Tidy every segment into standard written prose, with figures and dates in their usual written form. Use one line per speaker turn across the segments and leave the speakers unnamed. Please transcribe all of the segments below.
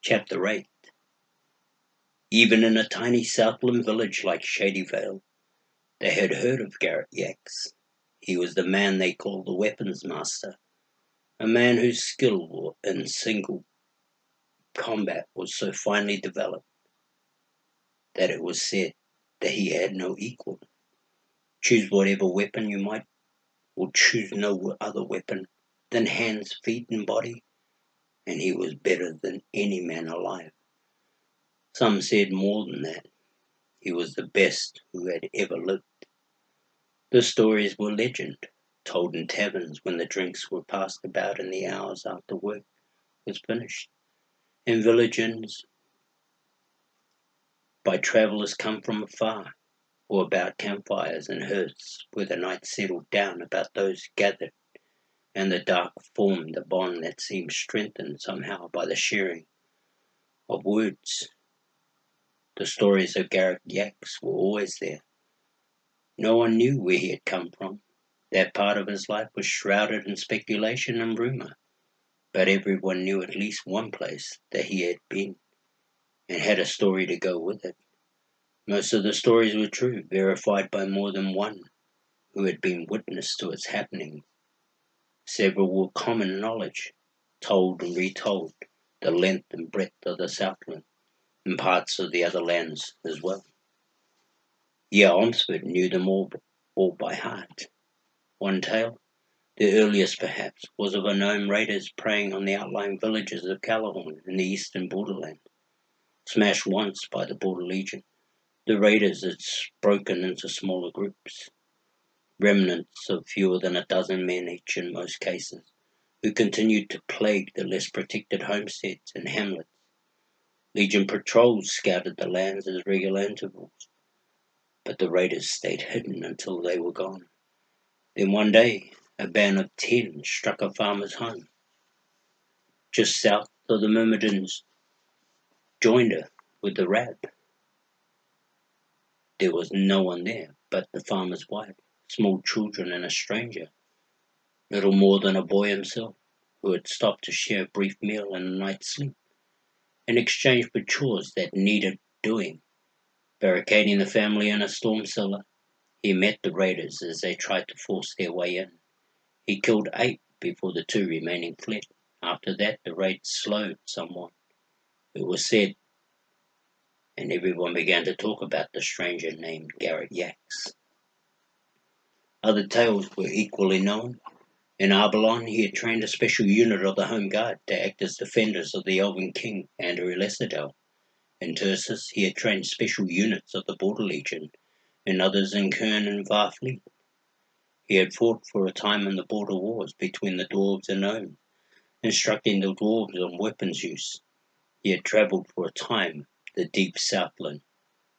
Chapter 8. Even in a tiny Southland village like Shadyvale, they had heard of Garet Jax. He was the man they called the Weapons Master, a man whose skill in single combat was so finely developed that it was said that he had no equal. Choose whatever weapon you might, or choose no other weapon than hands, feet, and body, and he was better than any man alive. Some said more than that. He was the best who had ever lived. The stories were legend, told in taverns when the drinks were passed about in the hours after work was finished, in village inns, by travellers come from afar, or about campfires and hearths where the night settled down about those gathered, and the dark formed a bond that seemed strengthened somehow by the sharing of words. The stories of Garet Jax were always there. No one knew where he had come from. That part of his life was shrouded in speculation and rumour, but everyone knew at least one place that he had been, and had a story to go with it. Most of the stories were true, verified by more than one who had been witness to its happening. Several were common knowledge, told and retold, the length and breadth of the Southland, and parts of the other lands as well. Omsford knew them all by heart. One tale, the earliest perhaps, was of unknown raiders preying on the outlying villages of Culhaven in the eastern borderland. Smashed once by the Border Legion, the raiders had broken into smaller groups, remnants of fewer than a dozen men each in most cases, who continued to plague the less protected homesteads and hamlets. Legion patrols scouted the lands at regular intervals, but the raiders stayed hidden until they were gone. Then one day, a band of 10 struck a farmer's home, just south of the Myrmidons joinder with the rab. There was no one there but the farmer's wife, small children, and a stranger, little more than a boy himself, who had stopped to share a brief meal and a night's sleep, in exchange for chores that needed doing. Barricading the family in a storm cellar, he met the raiders as they tried to force their way in. He killed 8 before the 2 remaining fled. After that, the raid slowed somewhat, it was said, and everyone began to talk about the stranger named Garet Jax. Other tales were equally known. In Arbalon, he had trained a special unit of the Home Guard to act as defenders of the Elven King, Andrew Lessedale. In Tursus, he had trained special units of the Border Legion, and others in Kern and Varfleet. He had fought for a time in the border wars between the dwarves and gnomes, instructing the dwarves on weapons use. He had travelled for a time the deep Southland,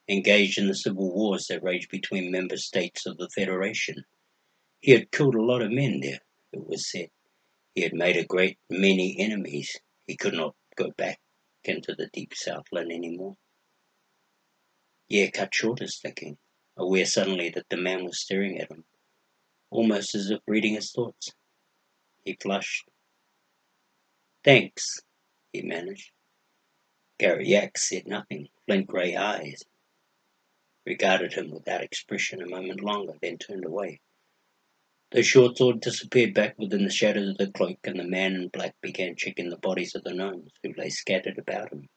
engaged in the civil wars that raged between member states of the Federation. He had killed a lot of men there, it was said. He had made a great many enemies. He could not go back into the deep Southland anymore. Cut short his thinking, aware suddenly that the man was staring at him, almost as if reading his thoughts. He flushed. "Thanks," he managed. Garet Jax said nothing. Flint-grey eyes regarded him without expression a moment longer, then turned away. The short sword disappeared back within the shadows of the cloak, and the man in black began checking the bodies of the gnomes who lay scattered about him.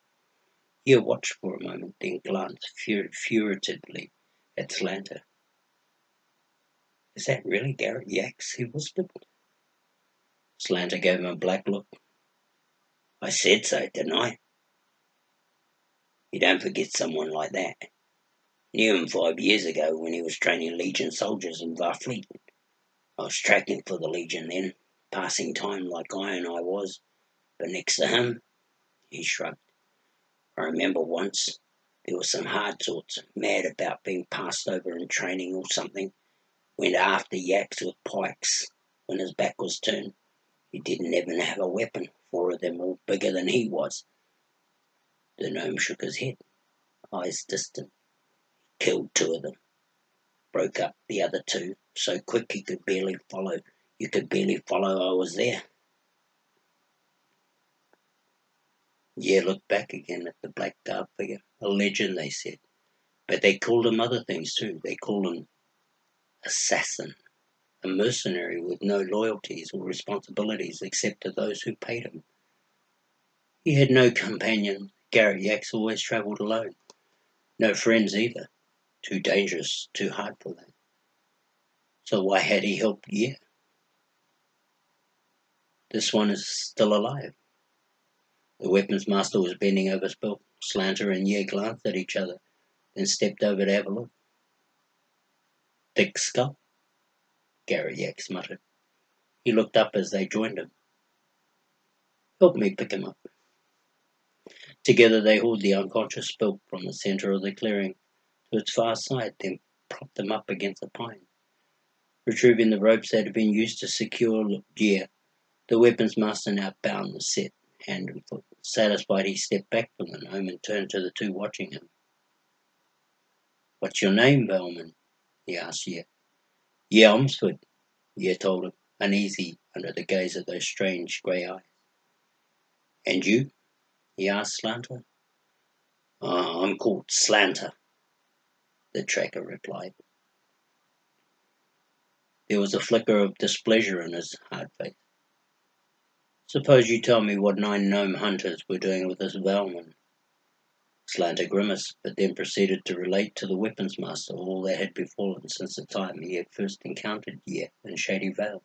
He watched for a moment, then glanced furtively at Slanter. "Is that really Garet Jax?" he whispered. Slanter gave him a black look. "I said so, didn't I? You don't forget someone like that. Knew him 5 years ago when he was training Legion soldiers in Varfleet. I was tracking for the Legion then, passing time like Iron I was, but next to him," he shrugged. "I remember once there were some hard sorts, mad about being passed over in training or something, went after Jax with pikes when his back was turned. He didn't even have a weapon, 4 of them all bigger than he was." The gnome shook his head, eyes distant. "Killed 2 of them. Broke up the other 2 so quick you could barely follow I was there." Ye looked back again at the black dark figure. A legend, they said. But they called him other things too. They called him assassin, a mercenary with no loyalties or responsibilities except to those who paid him. He had no companion. Garet Jax always travelled alone. No friends either. Too dangerous, too hard for them. So why had he helped Ye? This one is still alive. The weapons master was bending over Spill. Slanter and Ye glanced at each other, then stepped over to have a look. Thick skull, Garet Jax muttered. He looked up as they joined him. Help me pick him up. Together they hauled the unconscious Spill from the centre of the clearing to its far side, then propped him up against a pine. Retrieving the ropes that had been used to secure Ye, the weapons master now bound the set hand and foot. Satisfied, he stepped back from the gnome and turned to the two watching him. What's your name, Bellman? He asked Ye. Ye Omsford, Ye told him, uneasy under the gaze of those strange grey eyes. And you? He asked Slanter. I'm called Slanter, the tracker replied. There was a flicker of displeasure in his hard face. Suppose you tell me what 9 gnome hunters were doing with this Bellman. Slanter grimaced, but then proceeded to relate to the weapons master all that had befallen since the time he had first encountered Ye in Shady Vale.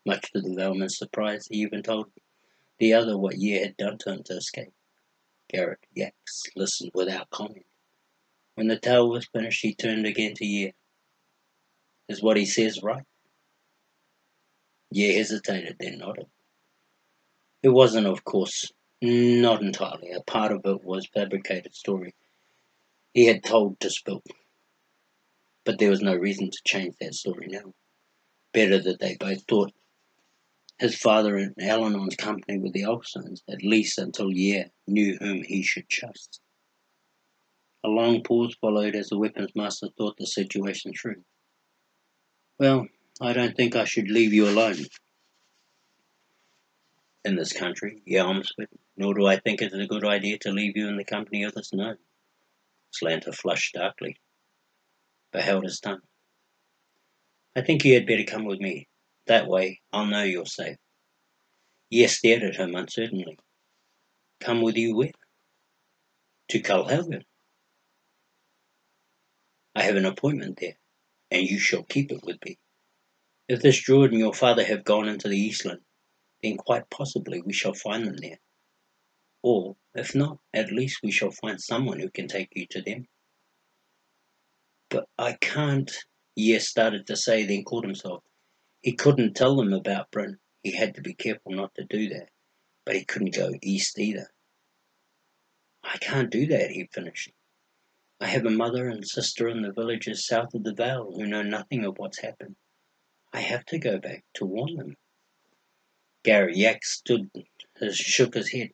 Much to the Bellman's surprise, he even told the other what Ye had done to him to escape. Garet Jax listened without comment. When the tale was finished, he turned again to Ye. Is what he says right? Ye hesitated, then nodded. It wasn't, of course, not entirely. A part of it was fabricated story he had told to Spill. But there was no reason to change that story now. Better that they both thought his father and Eleanor's company with the Olsons, at least until Ye knew whom he should trust. A long pause followed as the weapons master thought the situation through. Well, I don't think I should leave you alone in this country, Ye Omsford, nor do I think it is a good idea to leave you in the company of this gnome. Slanter flushed darkly, but held his tongue. I think you had better come with me. That way I'll know you're safe. Ye stared at him uncertainly. Come with you where? To Culhaven. I have an appointment there, and you shall keep it with me. If this druid and your father have gone into the Eastland, then quite possibly we shall find them there. Or, if not, at least we shall find someone who can take you to them. But I can't, Ye started to say, then caught himself. He couldn't tell them about Bryn. He had to be careful not to do that. But he couldn't go east either. I can't do that, he finished. I have a mother and sister in the villages south of the Vale who know nothing of what's happened. I have to go back to warn them. Garet Jax shook his head.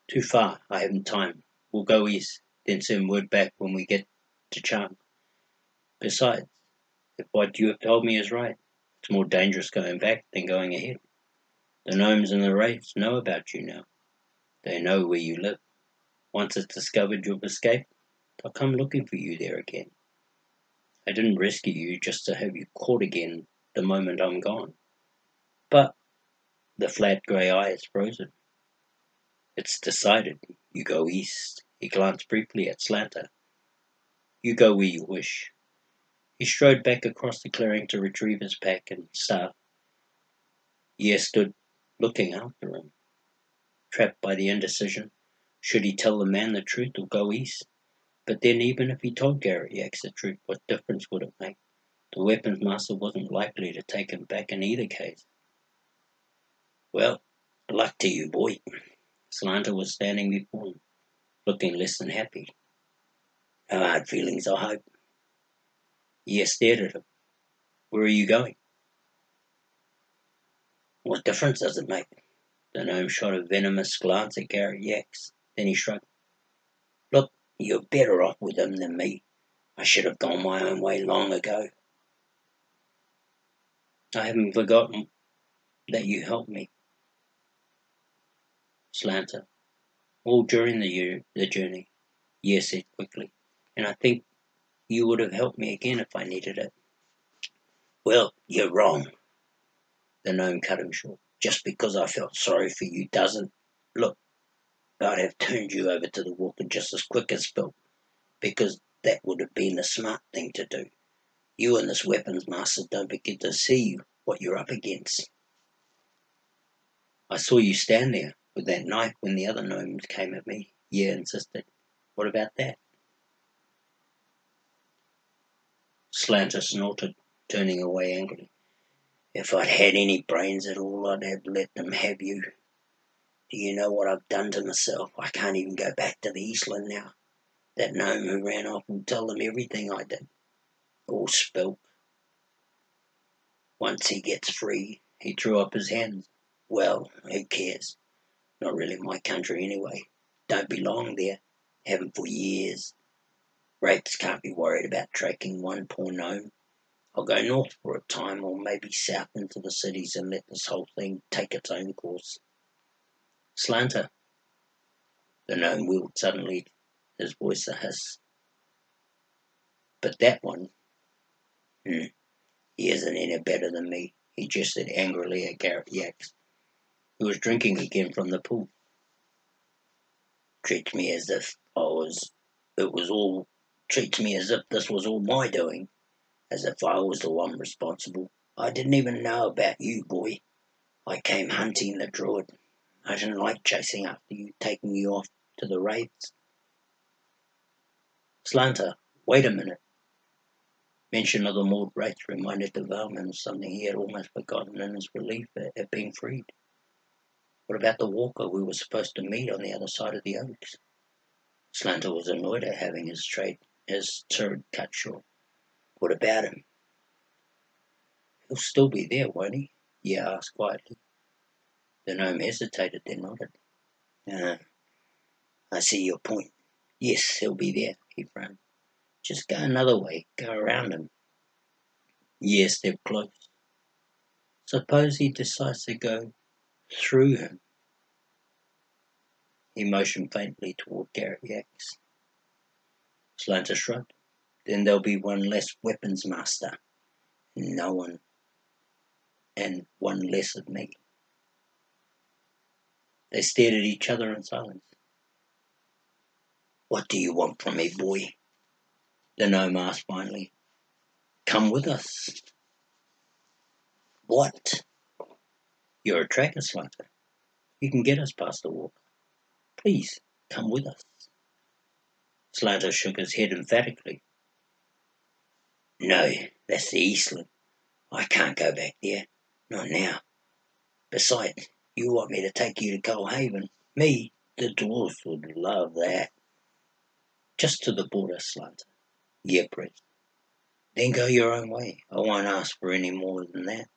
Too far, I haven't time. We'll go east, then send word back when we get to Chang. Besides, if what you have told me is right, it's more dangerous going back than going ahead. The gnomes and the wraiths know about you now. They know where you live. Once it's discovered you've escaped, they'll come looking for you there again. I didn't rescue you just to have you caught again the moment I'm gone. But the flat grey eye is frozen. It's decided. You go east. He glanced briefly at Slanter. You go where you wish. He strode back across the clearing to retrieve his pack and staff. Ye stood looking after him, trapped by the indecision. Should he tell the man the truth or go east? But then even if he told Garet Jax the truth, what difference would it make? The weapons master wasn't likely to take him back in either case. Well, luck to you, boy. Slanter was standing before him, looking less than happy. No hard feelings, I hope. Ye stared at him. Where are you going? What difference does it make? The gnome shot a venomous glance at Garet Jax. Then he shrugged. Look, you're better off with him than me. I should have gone my own way long ago. I haven't forgotten that you helped me. Slanter, All during the journey, Ye said quickly, and I think you would have helped me again if I needed it. Well, you're wrong, the gnome cut him short. Just because I felt sorry for you doesn't. Look, I'd have turned you over to the walker just as quick as Phil, because that would have been the smart thing to do. You and this weapons master don't get to see what you're up against. I saw you stand there with that knife when the other gnomes came at me, Ye insisted. What about that? Slanter snorted, turning away angrily. If I'd had any brains at all, I'd have let them have you. Do you know what I've done to myself? I can't even go back to the Eastland now. That gnome who ran off will tell them everything I did. All spilt. Once he gets free, he threw up his hands. Well, who cares? Not really my country anyway. Don't belong there. Haven't for years. Rates can't be worried about tracking one poor gnome. I'll go north for a time, or maybe south into the cities and let this whole thing take its own course. Slanter. The gnome wheeled suddenly, his voice a hiss. But that one, he isn't any better than me, he gestured angrily at Garet Jax, who was drinking again from the pool. Treats me as if this was all my doing, as if I was the one responsible. I didn't even know about you, boy. I came hunting the druid. I didn't like chasing after you, taking you off to the raids. Slanter, wait a minute. Mention of the Maud rates reminded the Valman of something he had almost forgotten in his relief at being freed. What about the walker we were supposed to meet on the other side of the oaks? Slanter was annoyed at having his turret cut short. What about him? He'll still be there, won't he? Yeah, asked quietly. The gnome hesitated, then nodded. I see your point. Yes, he'll be there, he frowned. Just go another way, go around him. Yes, they're close. Suppose he decides to go through him. He motioned faintly toward Garet Jax. Slanter shrugged. Then there'll be one less weapons master. And one less of me. They stared at each other in silence. What do you want from me, boy? The gnome asked finally. Come with us. What? You're a tracker, Slanter. You can get us past the walk. Please, come with us. Slanter shook his head emphatically. No, that's the Eastland. I can't go back there. Not now. Besides, you want me to take you to Culhaven? Me? The dwarfs would love that. Just to the border, Slanter. Yeah, Brett. Then go your own way. I won't ask for any more than that.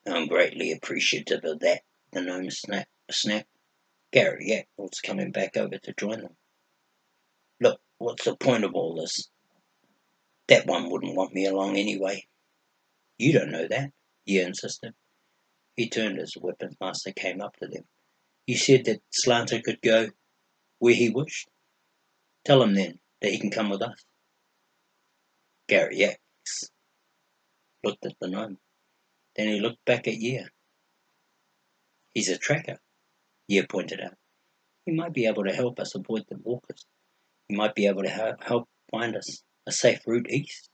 I'm greatly appreciative of that, the gnome snapped. Garet Jax was coming back over to join them. Look, what's the point of all this? That one wouldn't want me along anyway. You don't know that, Ye insisted. He turned as the weapons master came up to them. You said that Slanter could go where he wished. Tell him then that he can come with us. Garet Jax looked at the gnome. Then he looked back at Ye. He's a tracker, Ye pointed out. He might be able to help us avoid the walkers. He might be able to help find us a safe route east.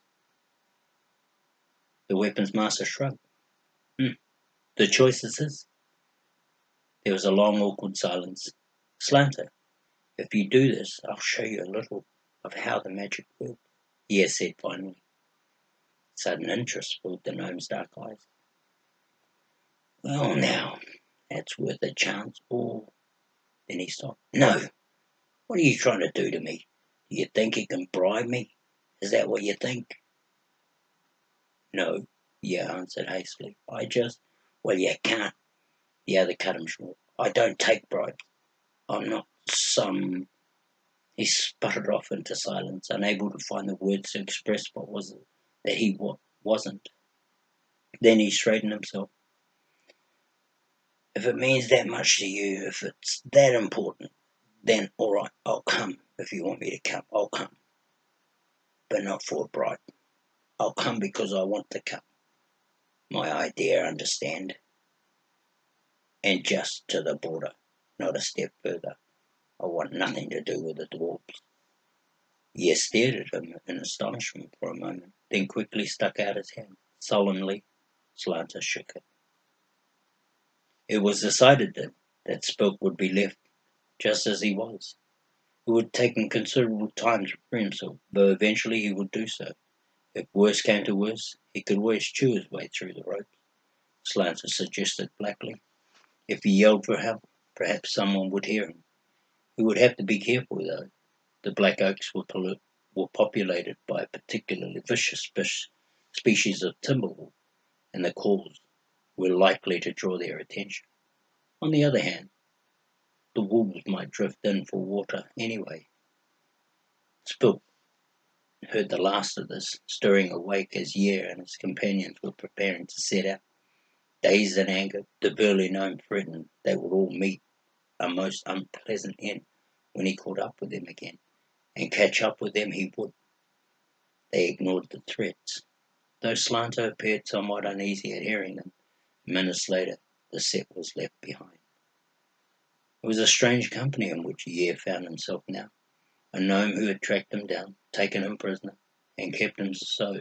The weapons master shrugged. The choice is his. There was a long, awkward silence. Slanter, if you do this, I'll show you a little of how the magic works, Ye said finally. Sudden interest filled the gnome's dark eyes. Well now, that's worth a chance, or... Then he stopped. No! What are you trying to do to me? Do you think you can bribe me? Is that what you think? No, Ye answered hastily. Well, you can't. The other cut him short. I don't take bribes. I'm not some... He sputtered off into silence, unable to find the words to express what was it that he wasn't. Then he straightened himself.
If it means that much to you, if it's that important, then all right, I'll come. If you want me to come, I'll come. But not for a bribe. I'll come because I want to come. My idea, understand? And just to the border, not a step further. I want nothing to do with the dwarves. He stared at him in astonishment for a moment, then quickly stuck out his hand. Solemnly, Slanter shook it. It was decided then that Spook would be left just as he was. It would take him considerable time to free himself, though eventually he would do so. If worse came to worse, he could always chew his way through the ropes, Slanter suggested blackly. If he yelled for help, perhaps someone would hear him. He would have to be careful, though. The Black Oaks were populated by a particularly vicious species of timberwolf, and the calls were likely to draw their attention. On the other hand, the wolves might drift in for water anyway. Spook heard the last of this, stirring awake as Yair and his companions were preparing to set out. Dazed and angered, the burly gnome threatened they would all meet a most unpleasant end when he caught up with them again, and catch up with them he would. They ignored the threats, though Slanter appeared somewhat uneasy at hearing them. Minutes later, the set was left behind. It was a strange company in which Yair found himself now. A gnome who had tracked him down, taken him prisoner, and kept him so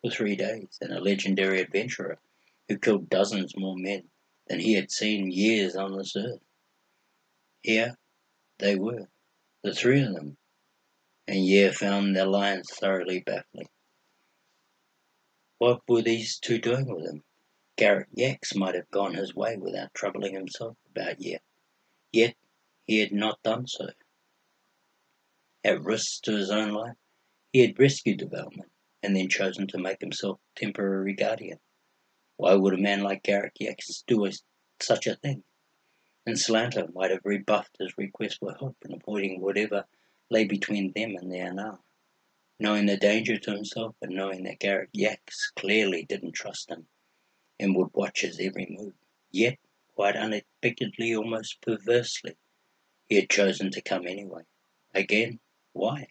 for 3 days, and a legendary adventurer who killed dozens more men than he had seen years on this earth. Here they were, the three of them, and Yair found their alliance thoroughly baffling. What were these two doing with him? Garet Jax might have gone his way without troubling himself about Yair, yet he had not done so. At risk to his own life, he had rescued the bellman, and then chosen to make himself temporary guardian. Why would a man like Garet Jax do such a thing? And Slanter might have rebuffed his request for help in avoiding whatever lay between them and their Anar, knowing the danger to himself and knowing that Garet Jax clearly didn't trust him and would watch his every move. Yet, quite unexpectedly, almost perversely, he had chosen to come anyway. Again, why?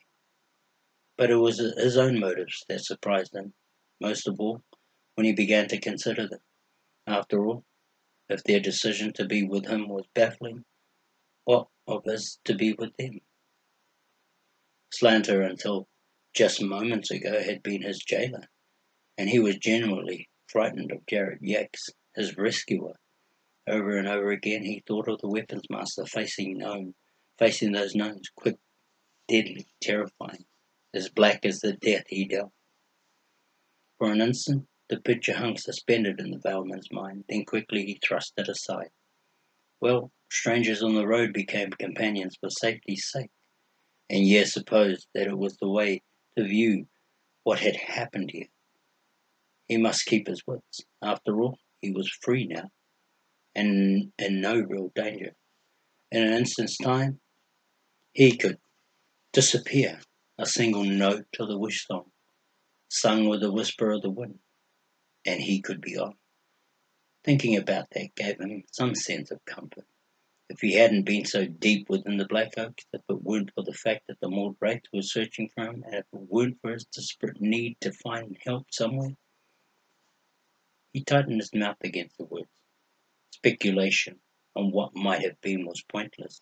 But it was his own motives that surprised him, most of all, when he began to consider them. After all, if their decision to be with him was baffling, what of his to be with them? Slanter, until just moments ago, had been his jailer, and he was genuinely frightened of Garet Jax, his rescuer. Over and over again he thought of the weapons master facing those gnomes, quick, deadly, terrifying, as black as the death he dealt. For an instant the picture hung suspended in the Veilman's mind, then quickly he thrust it aside. Well, strangers on the road became companions for safety's sake, and Yair supposed that it was the way to view what had happened here. He must keep his wits. After all, he was free now, and in no real danger. In an instant's time, he could disappear. A single note of the Wishsong, sung with the whisper of the wind, and he could be on. Thinking about that gave him some sense of comfort. If he hadn't been so deep within the Black Oaks, if it weren't for the fact that the Mordrake was searching for him, and if it weren't for his desperate need to find help somewhere, he tightened his mouth against the words. Speculation on what might have been was pointless.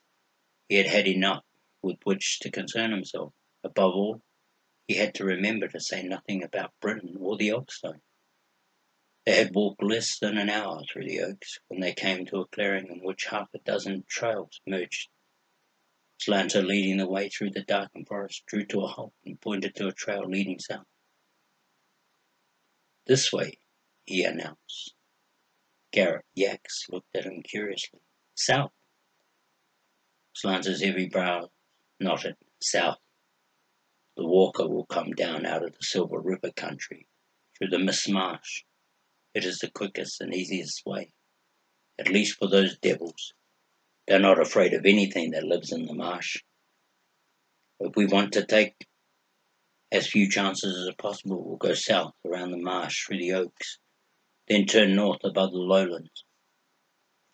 He had had enough with which to concern himself. Above all, he had to remember to say nothing about Britain or the Oakstone. They had walked less than an hour through the oaks when they came to a clearing in which half a dozen trails merged. Slanter, leading the way through the darkened forest, drew to a halt and pointed to a trail leading south. This way, he announced. Garet Jax looked at him curiously. South. Slanter's heavy brow knotted. South. The walker will come down out of the Silver River country, through the Mist Marsh. It is the quickest and easiest way, at least for those devils. They're not afraid of anything that lives in the marsh. If we want to take as few chances as possible, we'll go south around the marsh through the oaks, then turn north above the lowlands.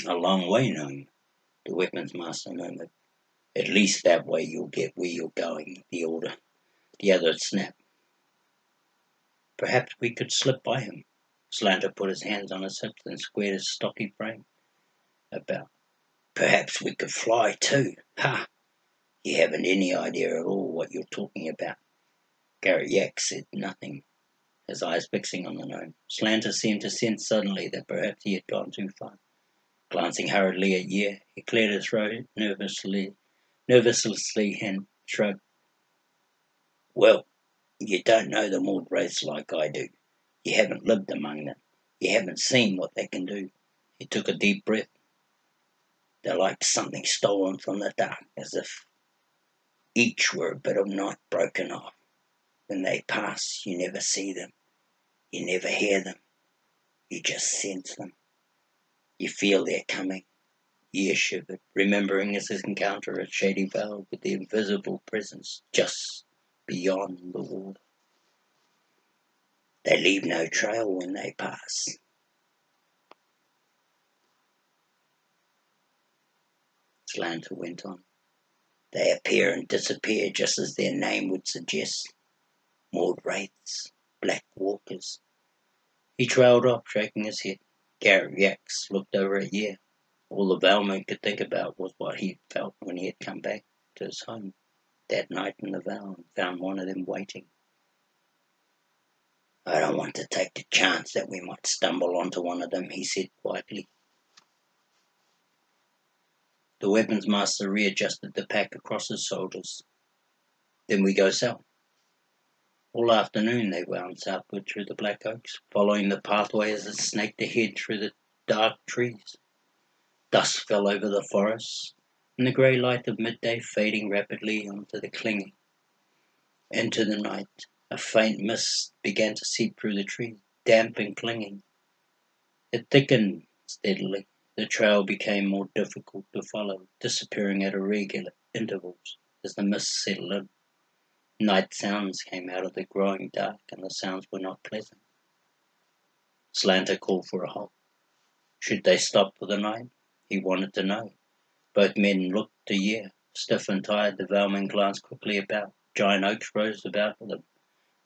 A long way, gnome, the weapons master murmured. At least that way you'll get where you're going, the other snapped.
Perhaps we could slip by him. Slanter put his hands on his hips and squared his stocky frame about.
Perhaps we could fly too. Ha! You haven't any idea at all what you're talking about. Garet Jax said nothing, his eyes fixing on the gnome.
Slanter seemed to sense suddenly that perhaps he had gone too far. Glancing hurriedly at Yair, he cleared his throat nervously and shrugged.
Well, you don't know the Maud race like I do. You haven't lived among them. You haven't seen what they can do. He took a deep breath. They're like something stolen from the dark, as if each were a bit of night broken off. When they pass, you never see them. You never hear them. You just sense them. You feel they're coming.
Yair shivered, remembering his encounter at Shady Vale with the invisible presence just beyond the water.
They leave no trail when they pass.
Slanter went on.
They appear and disappear just as their name would suggest. Maud wraiths, black walkers.
He trailed off, shaking his head. Garet Jax looked over at Yair. All the Valeman could think about was what he'd felt when he had come back to his home that night in the Vale and found one of them waiting.
I don't want to take the chance that we might stumble onto one of them, he said quietly.
The weapons master readjusted the pack across his shoulders. Then we go south. All afternoon they wound southward through the black oaks, following the pathway as it snaked ahead through the dark trees. Dusk fell over the forests, and the grey light of midday fading rapidly into the night. A faint mist began to seep through the trees, damp and clinging. It thickened steadily. The trail became more difficult to follow, disappearing at irregular intervals as the mist settled in. Night sounds came out of the growing dark, and the sounds were not pleasant. Slanter called for a halt. Should they stop for the night? He wanted to know. Both men looked to Yair. Stiff and tired, the Valman glanced quickly about. Giant oaks rose about them,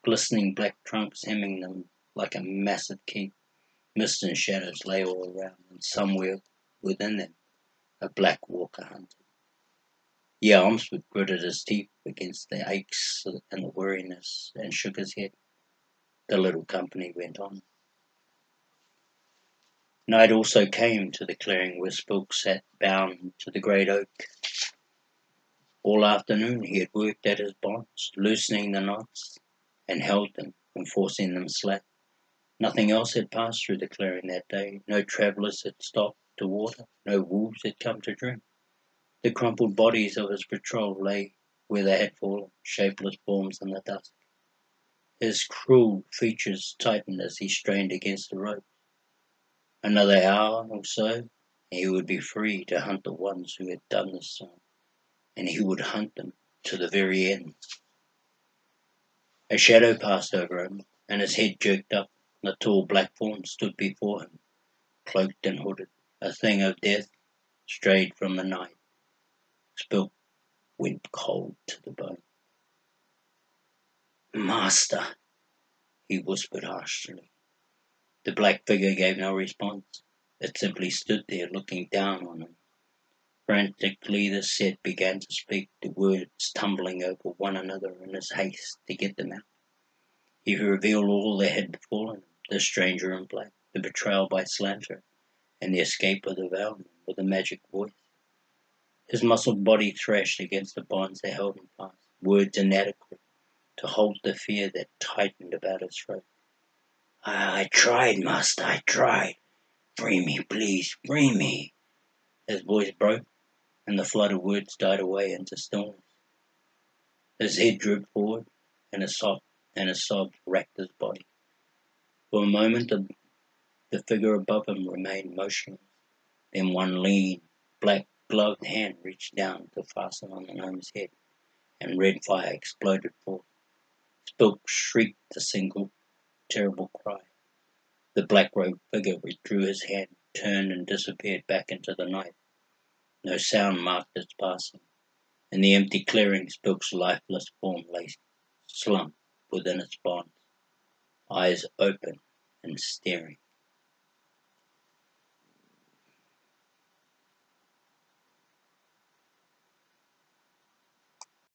glistening black trunks hemming them like a massive keep. Mist and shadows lay all around, and somewhere within them a black walker hunted. Yair Omsford gritted his teeth against the aches and the weariness and shook his head. The little company went on. Night also came to the clearing where Spilk sat bound to the great oak. All afternoon he had worked at his bonds, loosening the knots, and held them, enforcing them slack. Nothing else had passed through the clearing that day. No travellers had stopped to water. No wolves had come to drink. The crumpled bodies of his patrol lay where they had fallen, shapeless forms in the dusk. His cruel features tightened as he strained against the rope. Another hour or so, and he would be free to hunt the ones who had done this to him, and he would hunt them to the very end. A shadow passed over him, and his head jerked up. A tall black form stood before him, cloaked and hooded, a thing of death strayed from the night. Spilk went cold to the bone.
Master,
he whispered harshly. The black figure gave no response. It simply stood there looking down on him. Frantically the set began to speak, the words tumbling over one another in his haste to get them out. He revealed all that had befallen him, the stranger in black, the betrayal by Slanter, and the escape of the Valman with a magic voice. His muscled body thrashed against the bonds that held him fast, words inadequate to hold the fear that tightened about his throat.
I tried, Master, I tried. Free me, please, free me.
His voice broke, and the flood of words died away into stillness. His head drooped forward, and a sob racked his body. For a moment the figure above him remained motionless. Then one lean, black-gloved hand reached down to fasten on the gnome's head, and red fire exploded forth. Spilk shrieked a single terrible cry. The black-robed figure withdrew his hand, turned and disappeared back into the night. No sound marked its passing. In the empty clearings, Bilk's lifeless form lay slumped within its bonds, eyes open and staring.